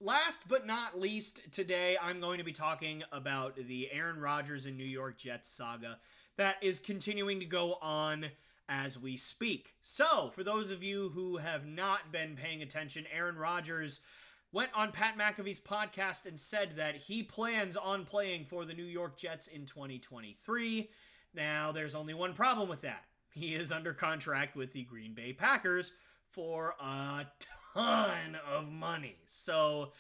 last but not least, today I'm going to be talking about the Aaron Rodgers and New York Jets saga that is continuing to go on as we speak. So, for those of you who have not been paying attention, Aaron Rodgers went on Pat McAfee's podcast and said that he plans on playing for the New York Jets in 2023. Now, there's only one problem with that. He is under contract with the Green Bay Packers for a ton of money. So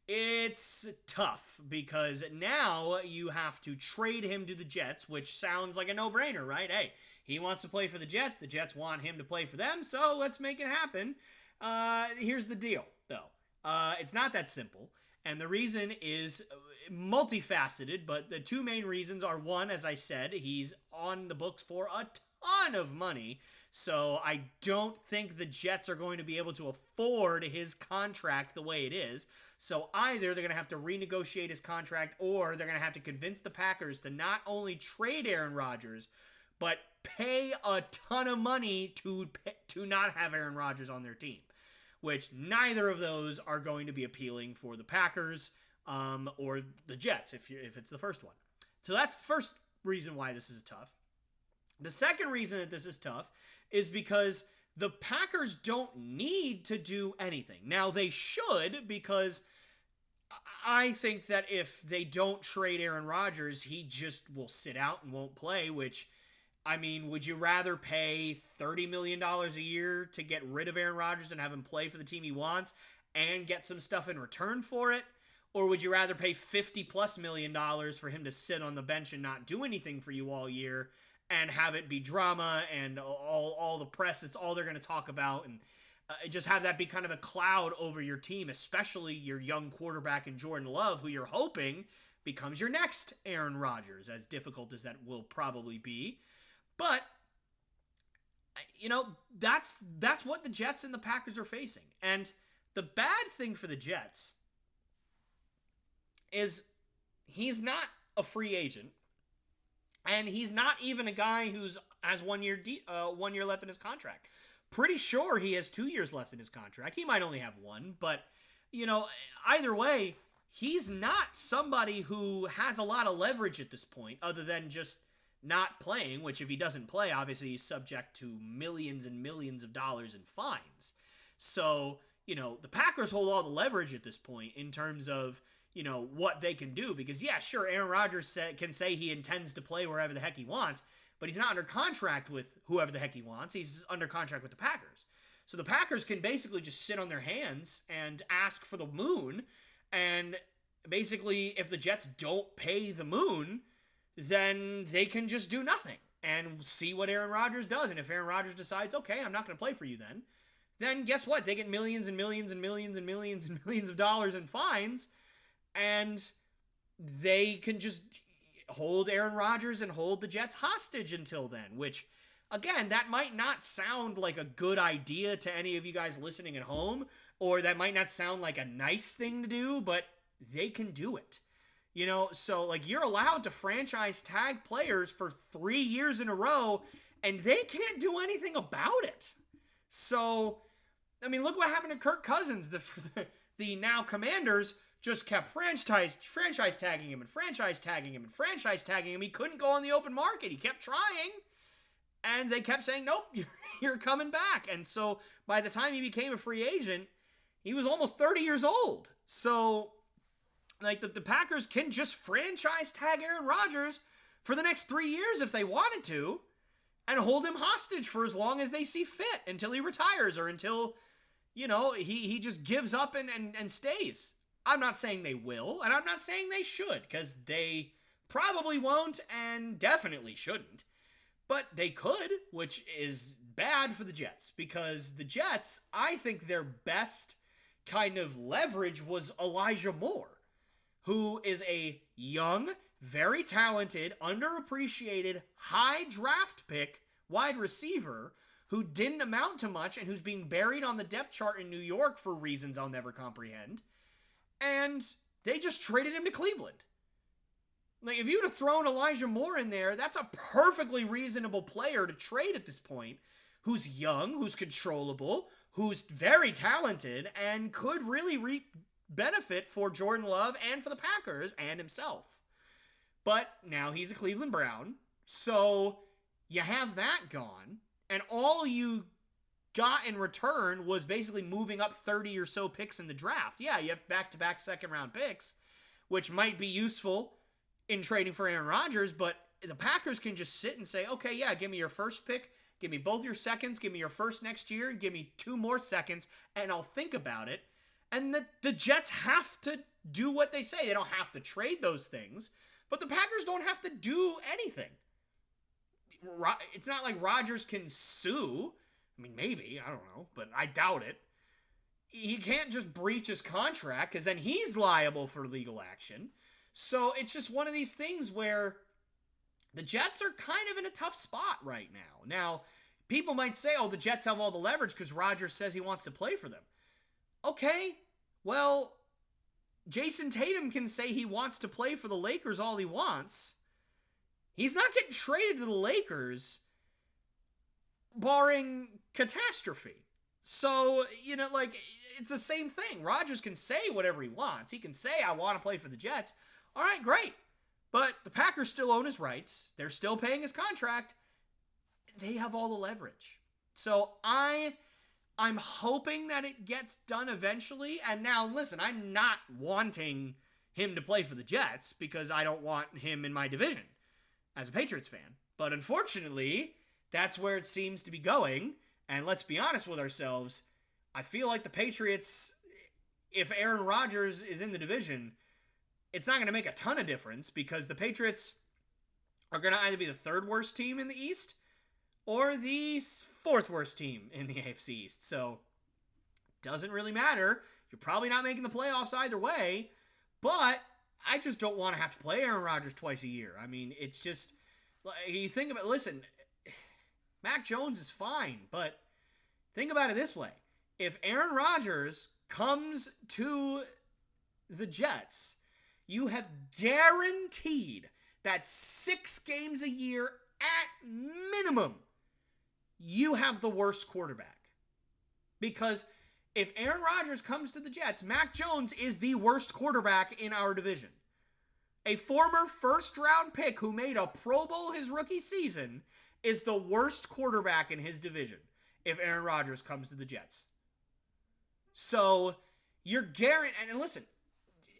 it's tough because now you have to trade him to the Jets, which sounds like a no-brainer, right? Hey, he wants to play for the Jets want him to play for them, so let's make it happen. Here's the deal, though. It's not that simple, and the reason is multifaceted, but the two main reasons are, one, as I said, he's on the books for a ton of money, so I don't think the Jets are going to be able to afford his contract the way it is. So either they're going to have to renegotiate his contract, or they're going to have to convince the Packers to not only trade Aaron Rodgers, but pay a ton of money to not have Aaron Rodgers on their team, which neither of those are going to be appealing for the Packers or the Jets if it's the first one. So that's the first reason why this is tough. The second reason that this is tough is because the Packers don't need to do anything. Now, they should, because I think that if they don't trade Aaron Rodgers, he just will sit out and won't play, which, I mean, would you rather pay $30 million a year to get rid of Aaron Rodgers and have him play for the team he wants and get some stuff in return for it? Or would you rather pay $50+ million for him to sit on the bench and not do anything for you all year and have it be drama and all the press, it's all they're going to talk about, and just have that be kind of a cloud over your team, especially your young quarterback in Jordan Love, who you're hoping becomes your next Aaron Rodgers, as difficult as that will probably be. But, you know, that's what the Jets and the Packers are facing. And the bad thing for the Jets is he's not a free agent. And he's not even a guy who's has 1 year 1 year left in his contract. Pretty sure he has 2 years left in his contract. He might only have one, but you know, either way, he's not somebody who has a lot of leverage at this point, other than just not playing. Which, if he doesn't play, obviously he's subject to millions and millions of dollars in fines. So you know, the Packers hold all the leverage at this point in terms of, you know, what they can do. Because, yeah, sure, Aaron Rodgers can say he intends to play wherever the heck he wants, but he's not under contract with whoever the heck he wants. He's under contract with the Packers. So the Packers can basically just sit on their hands and ask for the moon. And basically, if the Jets don't pay the moon, then they can just do nothing and see what Aaron Rodgers does. And if Aaron Rodgers decides, okay, I'm not going to play for you then guess what? They get millions and millions and millions and millions and millions of dollars in fines. And they can just hold Aaron Rodgers and hold the Jets hostage until then, which, again, that might not sound like a good idea to any of you guys listening at home, or that might not sound like a nice thing to do, but they can do it. You know, so, like, you're allowed to franchise tag players for 3 years in a row, and they can't do anything about it. So, I mean, look what happened to Kirk Cousins. The now Commanders just kept franchise tagging him and franchise tagging him and franchise tagging him. He couldn't go on the open market. He kept trying, and they kept saying, nope, you're coming back. And so by the time he became a free agent, he was almost 30 years old. So, like, the Packers can just franchise tag Aaron Rodgers for the next 3 years if they wanted to, and hold him hostage for as long as they see fit until he retires, or until, you know, he just gives up and stays. I'm not saying they will, and I'm not saying they should, because they probably won't and definitely shouldn't. But they could, which is bad for the Jets, because the Jets, I think their best kind of leverage was Elijah Moore, who is a young, very talented, underappreciated, high draft pick wide receiver who didn't amount to much and who's being buried on the depth chart in New York for reasons I'll never comprehend. And they just traded him to Cleveland. Like, if you'd have thrown Elijah Moore in there, that's a perfectly reasonable player to trade at this point, who's young, who's controllable, who's very talented, and could really reap benefit for Jordan Love and for the Packers and himself. But now he's a Cleveland Brown, so you have that gone, and all you got in return was basically moving up 30 or so picks in the draft. Yeah, you have back-to-back second-round picks, which might be useful in trading for Aaron Rodgers, but the Packers can just sit and say, okay, yeah, give me your first pick, give me both your seconds, give me your first next year, and give me 2 more seconds, and I'll think about it. And the Jets have to do what they say. They don't have to trade those things, but the Packers don't have to do anything. It's not like Rodgers can sue. I mean, maybe, I don't know, but I doubt it. He can't just breach his contract because then he's liable for legal action. So it's just one of these things where the Jets are kind of in a tough spot right now. Now, people might say, oh, the Jets have all the leverage because Rodgers says he wants to play for them. Okay, well, Jason Tatum can say he wants to play for the Lakers all he wants. He's not getting traded to the Lakers, barring catastrophe. So, it's the same thing. Rodgers can say whatever he wants. He can say, I want to play for the Jets. All right, great. But the Packers still own his rights. They're still paying his contract. They have all the leverage. So I'm hoping that it gets done eventually. And now, listen, I'm not wanting him to play for the Jets because I don't want him in my division as a Patriots fan. But unfortunately, that's where it seems to be going. And let's be honest with ourselves, I feel like the Patriots, if Aaron Rodgers is in the division, it's not going to make a ton of difference because the Patriots are going to either be the 3rd worst team in the East or the 4th worst team in the AFC East. So, doesn't really matter. You're probably not making the playoffs either way, but I just don't want to have to play Aaron Rodgers twice a year. I mean, it's just, you think about, listen, Mac Jones is fine, but think about it this way. If Aaron Rodgers comes to the Jets, you have guaranteed that 6 games a year at minimum, you have the worst quarterback. Because if Aaron Rodgers comes to the Jets, Mac Jones is the worst quarterback in our division. A former first-round pick who made a Pro Bowl his rookie season is the worst quarterback in his division if Aaron Rodgers comes to the Jets. So, you're guaranteed, and listen,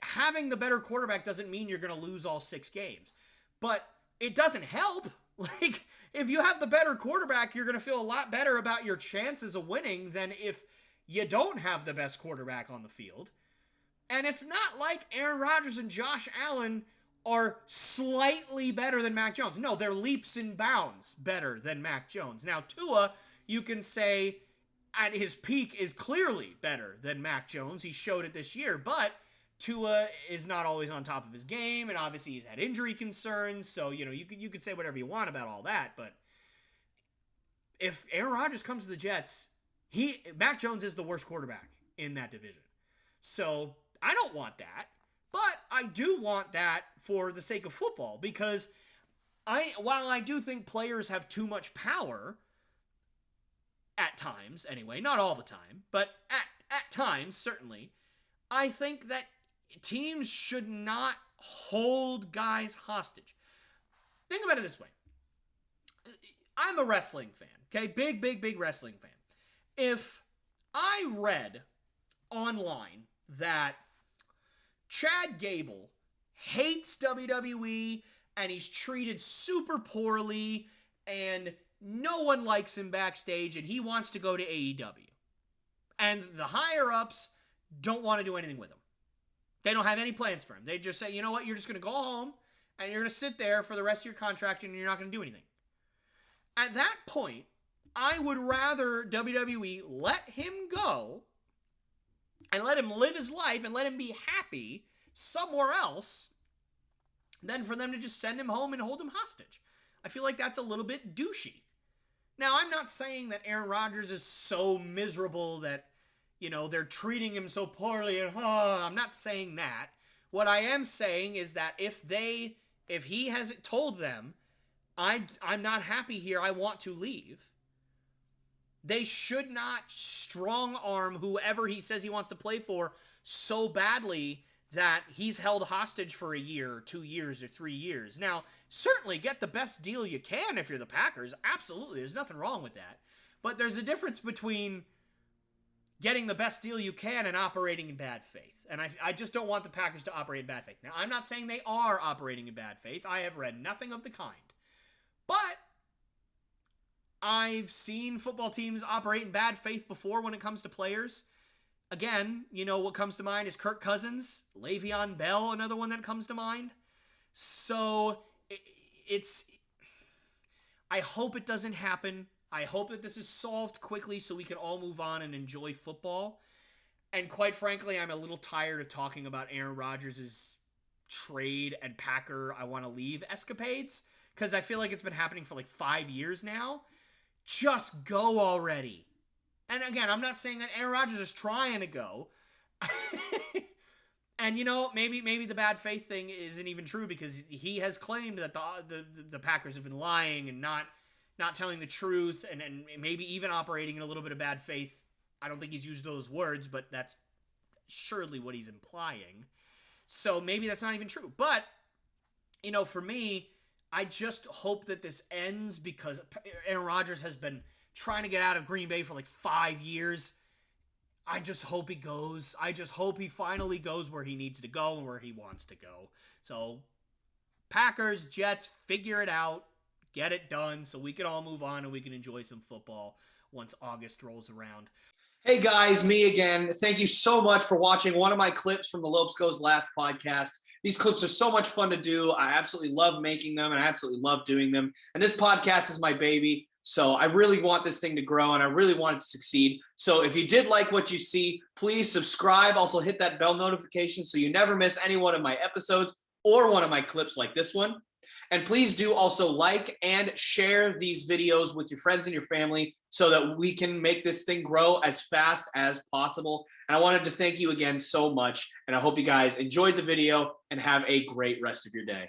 having the better quarterback doesn't mean you're going to lose all 6 games. But it doesn't help. Like, if you have the better quarterback, you're going to feel a lot better about your chances of winning than if you don't have the best quarterback on the field. And it's not like Aaron Rodgers and Josh Allen are slightly better than Mac Jones. No, they're leaps and bounds better than Mac Jones. Now, Tua, you can say at his peak is clearly better than Mac Jones. He showed it this year, but Tua is not always on top of his game, and obviously he's had injury concerns, so, you could say whatever you want about all that, but if Aaron Rodgers comes to the Jets, Mac Jones is the worst quarterback in that division. So, I don't want that, but I do want that for the sake of football, because while I do think players have too much power, at times anyway, not all the time, but at times, certainly, I think that teams should not hold guys hostage. Think about it this way. I'm a wrestling fan, okay? Big wrestling fan. If I read online that Chad Gable hates WWE and he's treated super poorly and no one likes him backstage and he wants to go to AEW, and the higher-ups don't want to do anything with him. They don't have any plans for him. They just say, you know what, you're just going to go home and you're going to sit there for the rest of your contract and you're not going to do anything. At that point, I would rather WWE let him go and let him live his life and let him be happy somewhere else than for them to just send him home and hold him hostage. I feel like that's a little bit douchey. Now, I'm not saying that Aaron Rodgers is so miserable that they're treating him so poorly, and I'm not saying that. What I am saying is that if he has told them, I'm not happy here, I want to leave, they should not strong arm whoever he says he wants to play for so badly that he's held hostage for a year, or 2 years, or 3 years. Now, certainly get the best deal you can if you're the Packers. Absolutely. There's nothing wrong with that. But there's a difference between getting the best deal you can and operating in bad faith. And I just don't want the Packers to operate in bad faith. Now, I'm not saying they are operating in bad faith. I have read nothing of the kind. But I've seen football teams operate in bad faith before when it comes to players. Again, you know, what comes to mind is Kirk Cousins, Le'Veon Bell, another one that comes to mind. So I hope it doesn't happen. I hope that this is solved quickly so we can all move on and enjoy football. And quite frankly, I'm a little tired of talking about Aaron Rodgers' trade and Packer I want to leave escapades, because I feel like it's been happening for like 5 years now. Just go already. And again, I'm not saying that Aaron Rodgers is trying to go. And, you know, maybe the bad faith thing isn't even true, because he has claimed that the Packers have been lying and not telling the truth, and maybe even operating in a little bit of bad faith. I don't think he's used those words, but that's surely what he's implying. So maybe that's not even true. But, you know, for me, I just hope that this ends, because Aaron Rodgers has been trying to get out of Green Bay for like 5 years. I just hope he goes. I just hope he finally goes where he needs to go and where he wants to go. So, Packers, Jets, figure it out. Get it done so we can all move on and we can enjoy some football once August rolls around. Hey guys, me again. Thank you so much for watching one of my clips from the Lopes Goes Last podcast. These clips are so much fun to do. I absolutely love making them, and I absolutely love doing them. And this podcast is my baby. So I really want this thing to grow, and I really want it to succeed. So if you did like what you see, please subscribe. Also hit that bell notification so you never miss any one of my episodes or one of my clips like this one. And please do also like and share these videos with your friends and your family so that we can make this thing grow as fast as possible. And I wanted to thank you again so much. And I hope you guys enjoyed the video and have a great rest of your day.